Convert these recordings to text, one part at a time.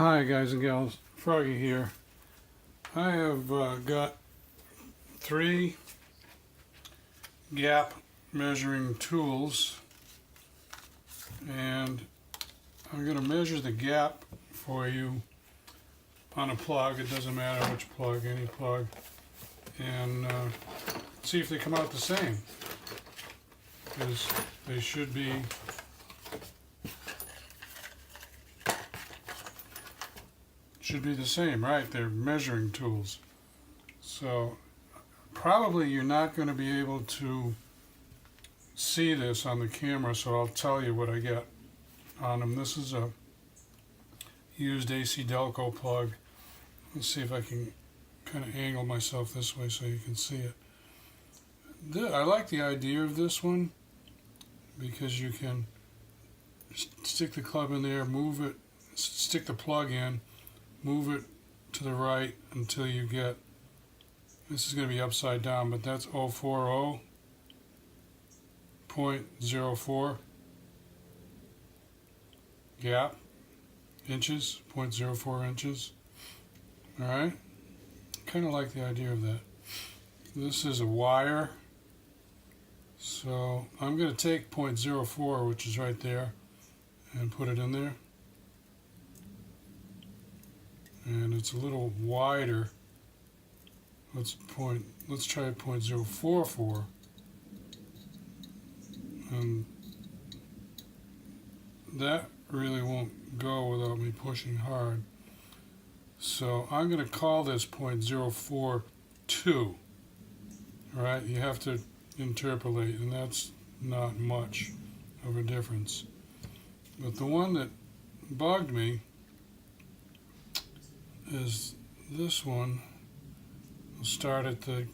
Hi guys and gals, Froggy here. I have got 3 gap measuring tools, and I'm going to measure the gap for you on a plug. It doesn't matter which plug, any plug, and see if they come out the same, because they should be the same, right? They're measuring tools. So probably you're not going to be able to see this on the camera, so I'll tell you what I get on them. This is a used AC Delco plug. Let's see if I can kind of angle myself this way so you can see it. I like the idea of this one because you can stick the club in there, move it, stick the plug in, move it to the right until you get, this is going to be upside down, but that's 040.04 gap inches, 0.04 inches. Alright, kind of like the idea of that. This is a wire, so I'm going to take 0.04, which is right there, and put it in there. And it's a little wider. Let's try 0.044, and that really won't go without me pushing hard. So I'm going to call this 0.042. Alright, you have to interpolate, and that's not much of a difference. But the one that bugged me is this one. We'll start at the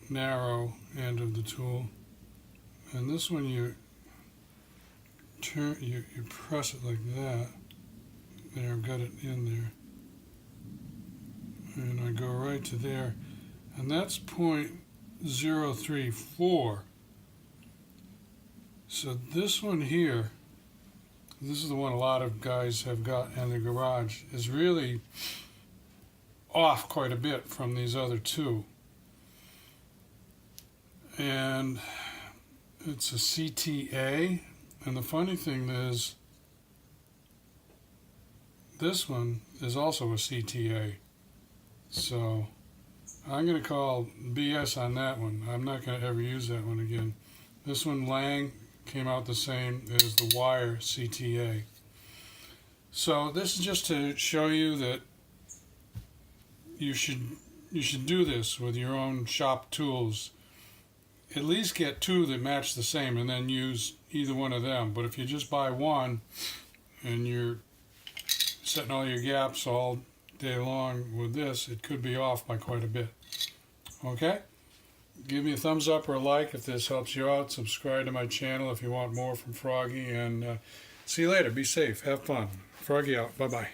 narrow end of the tool, and this one you press it like that. There, I've got it in there, and I go right to there, and that's 0.034. So this one here, this is the one a lot of guys have got in their garage, is really off quite a bit from these other two. And it's a CTA, and the funny thing is this one is also a CTA. So I'm going to call BS on that one. I'm not going to ever use that one again. This one, Lang, came out the same as the wire CTA. So this is just to show you that you should do this with your own shop tools. At least get 2 that match the same, and then use either one of them. But if you just buy one and you're setting all your gaps all day long with this, it could be off by quite a bit. Okay? Give me a thumbs up or a like if this helps you out. Subscribe to my channel if you want more from Froggy, and see you later. Be safe. Have fun. Froggy out. Bye-bye.